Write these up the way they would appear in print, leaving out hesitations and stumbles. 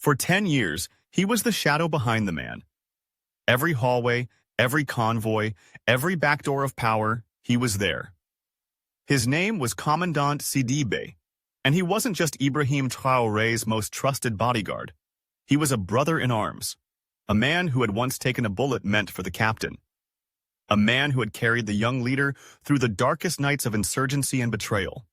For 10 years, he was the shadow behind the man. Every hallway, every convoy, every backdoor of power, he was there. His name was Commandant Sidibe, and he wasn't just Ibrahim Traoré's most trusted bodyguard. He was a brother in arms, a man who had once taken a bullet meant for the captain, a man who had carried the young leader through the darkest nights of insurgency and betrayal.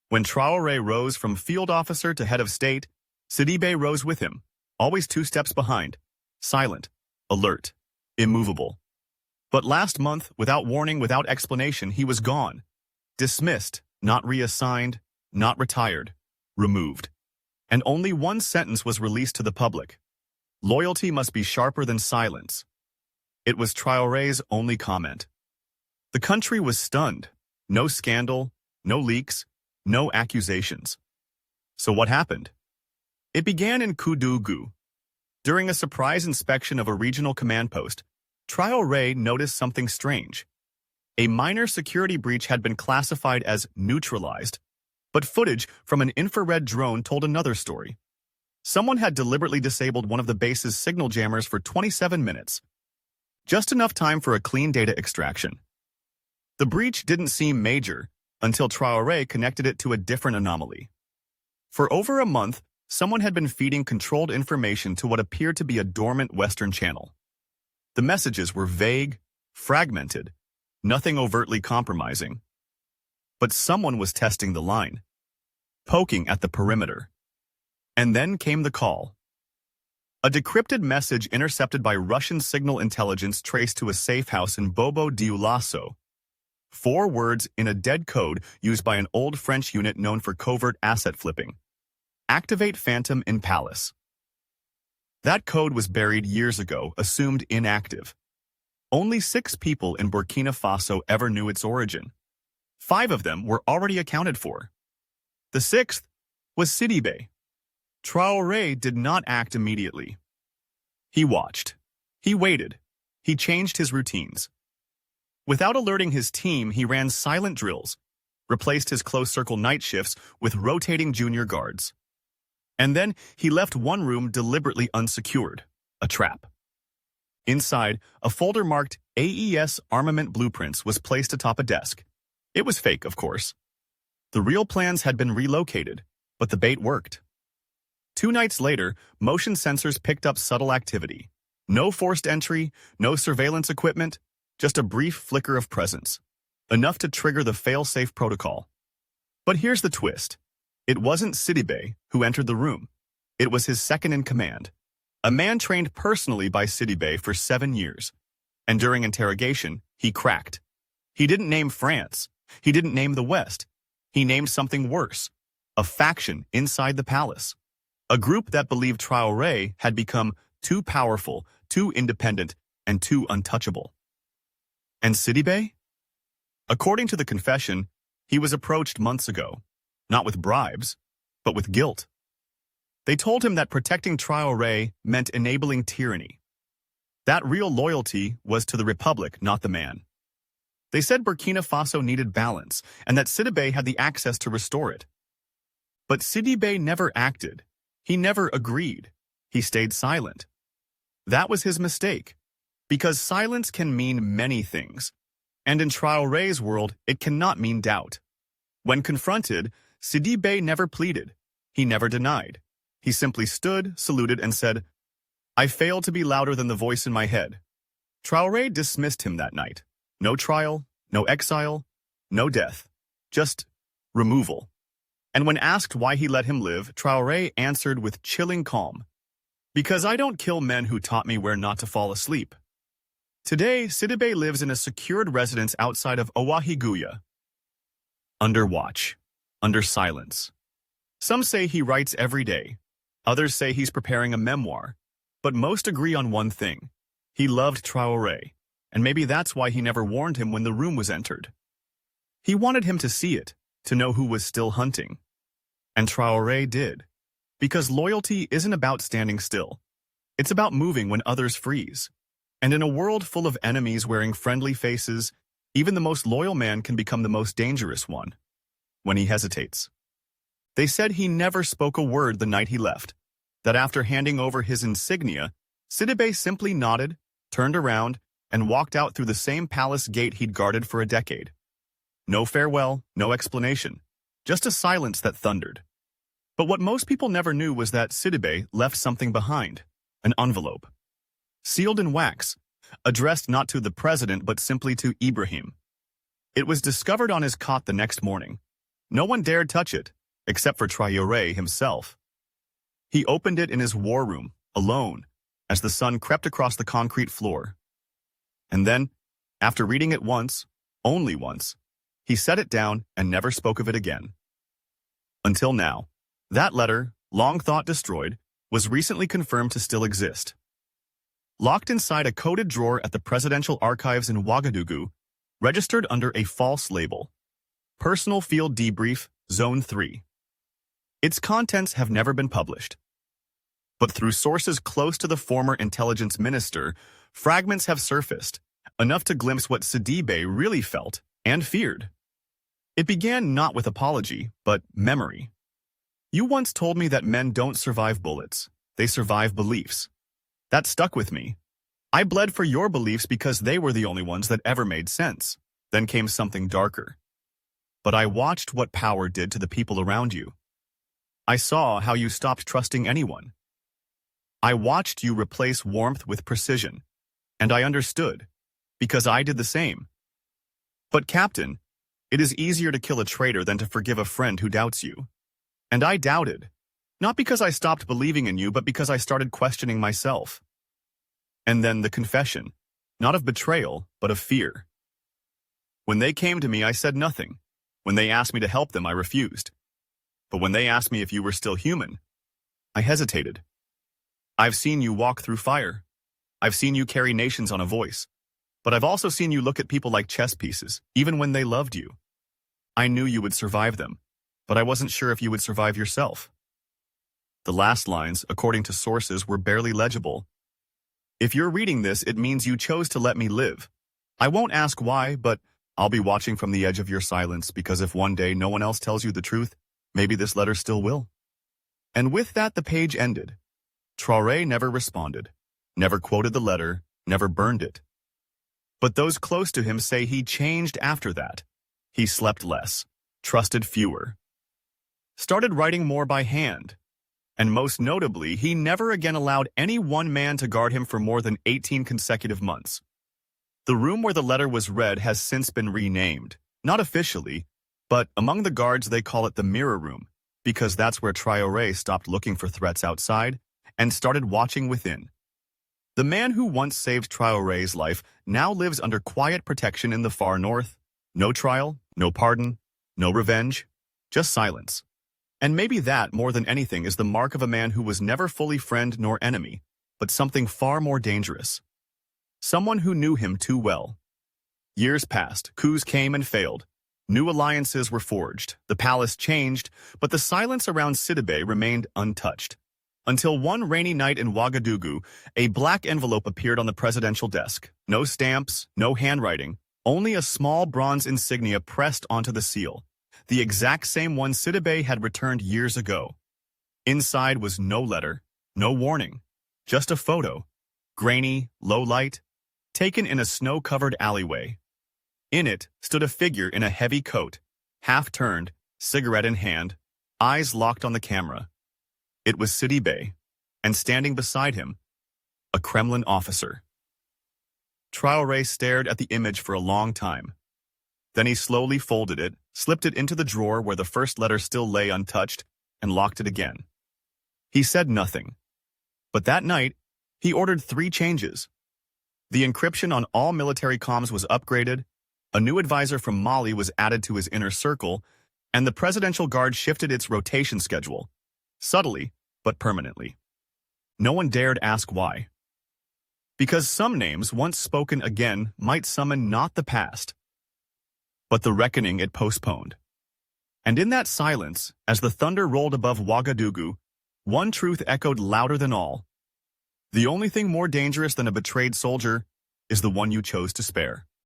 When Traoré rose from field officer to head of state, Sidibe rose with him, always 2 steps behind, silent, alert, immovable. But last month, without warning, without explanation, he was gone. Dismissed, not reassigned, not retired, removed. And only one sentence was released to the public. Loyalty must be sharper than silence. It was Traoré's only comment. The country was stunned. No scandal, no leaks, no accusations. So what happened? It began in Koudougou. During a surprise inspection of a regional command post, Traoré noticed something strange. A minor security breach had been classified as neutralized, but footage from an infrared drone told another story. Someone had deliberately disabled one of the base's signal jammers for 27 minutes. Just enough time for a clean data extraction. The breach didn't seem major until Traoré connected it to a different anomaly. For over a month, someone had been feeding controlled information to what appeared to be a dormant Western channel. The messages were vague, fragmented, nothing overtly compromising. But someone was testing the line, poking at the perimeter. And then came the call. A decrypted message intercepted by Russian signal intelligence traced to a safe house in Bobo Dioulasso. 4 words in a dead code used by an old French unit known for covert asset flipping. Activate Phantom in Palace. That code was buried years ago, assumed inactive. Only 6 people in Burkina Faso ever knew its origin. 5 of them were already accounted for. The 6th was Sidibe. Traoré did not act immediately. He watched. He waited. He changed his routines. Without alerting his team, he ran silent drills, replaced his close-circle night shifts with rotating junior guards. And then he left one room deliberately unsecured, a trap. Inside, a folder marked AES Armament Blueprints was placed atop a desk. It was fake, of course. The real plans had been relocated, but the bait worked. 2 nights later, motion sensors picked up subtle activity. No forced entry, no surveillance equipment, just a brief flicker of presence. Enough to trigger the fail-safe protocol. But here's the twist. It wasn't Sidibe who entered the room. It was his second-in-command, a man trained personally by Sidibe for 7 years. And during interrogation, he cracked. He didn't name France. He didn't name the West. He named something worse, a faction inside the palace. A group that believed Traoré had become too powerful, too independent, and too untouchable. And Sidibe? According to the confession, he was approached months ago, not with bribes, but with guilt. They told him that protecting Traoré meant enabling tyranny. That real loyalty was to the republic, not the man. They said Burkina Faso needed balance, and that Sidibe had the access to restore it. But Sidibe never acted. He never agreed. He stayed silent. That was his mistake, because silence can mean many things, and in Traoré's world, it cannot mean doubt. When confronted, Sidibe never pleaded. He never denied. He simply stood, saluted, and said, "I failed to be louder than the voice in my head." Traoré dismissed him that night. No trial, no exile, no death, just removal. And when asked why he let him live, Traoré answered with chilling calm, "Because I don't kill men who taught me where not to fall asleep." Today, Sidibe lives in a secured residence outside of Ouahigouya. Under watch, under silence. Some say he writes every day. Others say he's preparing a memoir. But most agree on one thing. He loved Traoré, and maybe that's why he never warned him when the room was entered. He wanted him to see it, to know who was still hunting. And Traoré did. Because loyalty isn't about standing still. It's about moving when others freeze. And in a world full of enemies wearing friendly faces, even the most loyal man can become the most dangerous one when he hesitates. They said he never spoke a word the night he left, that after handing over his insignia, Sidibe simply nodded, turned around, and walked out through the same palace gate he'd guarded for a decade. No farewell, no explanation, just a silence that thundered. But what most people never knew was that Sidibe left something behind, an envelope. Sealed in wax, addressed not to the president but simply to Ibrahim. It was discovered on his cot the next morning. No one dared touch it, except for Traoré himself. He opened it in his war room, alone, as the sun crept across the concrete floor. And then, after reading it once, only once, he set it down and never spoke of it again. Until now, that letter, long thought destroyed, was recently confirmed to still exist. Locked inside a coded drawer at the presidential archives in Ouagadougou, registered under a false label. Personal Field Debrief, Zone 3. Its contents have never been published. But through sources close to the former intelligence minister, fragments have surfaced, enough to glimpse what Sidibe really felt and feared. It began not with apology, but memory. You once told me that men don't survive bullets, they survive beliefs. That stuck with me. I bled for your beliefs because they were the only ones that ever made sense. Then came something darker. But I watched what power did to the people around you. I saw how you stopped trusting anyone. I watched you replace warmth with precision. And I understood, because I did the same. But Captain, it is easier to kill a traitor than to forgive a friend who doubts you. And I doubted. Not because I stopped believing in you, but because I started questioning myself. And then the confession, not of betrayal, but of fear. When they came to me, I said nothing. When they asked me to help them, I refused. But when they asked me if you were still human, I hesitated. I've seen you walk through fire. I've seen you carry nations on a voice. But I've also seen you look at people like chess pieces, even when they loved you. I knew you would survive them, but I wasn't sure if you would survive yourself. The last lines, according to sources, were barely legible. If you're reading this, it means you chose to let me live. I won't ask why, but I'll be watching from the edge of your silence, because if one day no one else tells you the truth, maybe this letter still will. And with that, the page ended. Traoré never responded, never quoted the letter, never burned it. But those close to him say he changed after that. He slept less, trusted fewer, started writing more by hand. And most notably, he never again allowed any one man to guard him for more than 18 consecutive months. The room where the letter was read has since been renamed, not officially, but among the guards they call it the mirror room, because that's where Traoré stopped looking for threats outside and started watching within. The man who once saved Traoré's life now lives under quiet protection in the far north. No trial, no pardon, no revenge, just silence. And maybe that, more than anything, is the mark of a man who was never fully friend nor enemy, but something far more dangerous. Someone who knew him too well. Years passed, coups came and failed. New alliances were forged, the palace changed, but the silence around Sidibe remained untouched. Until one rainy night in Ouagadougou, a black envelope appeared on the presidential desk. No stamps, no handwriting, only a small bronze insignia pressed onto the seal. The exact same one Sidibe had returned years ago. Inside was no letter, no warning, just a photo, grainy, low light, taken in a snow-covered alleyway. In it stood a figure in a heavy coat, half-turned, cigarette in hand, eyes locked on the camera. It was Sidibe, and standing beside him, a Kremlin officer. Traoré stared at the image for a long time. Then he slowly folded it, slipped it into the drawer where the first letter still lay untouched, and locked it again. He said nothing. But that night, he ordered 3 changes. The encryption on all military comms was upgraded, a new advisor from Mali was added to his inner circle, and the presidential guard shifted its rotation schedule. Subtly, but permanently. No one dared ask why. Because some names, once spoken again, might summon not the past, but the reckoning it postponed. And in that silence, as the thunder rolled above Ouagadougou, one truth echoed louder than all. The only thing more dangerous than a betrayed soldier is the one you chose to spare.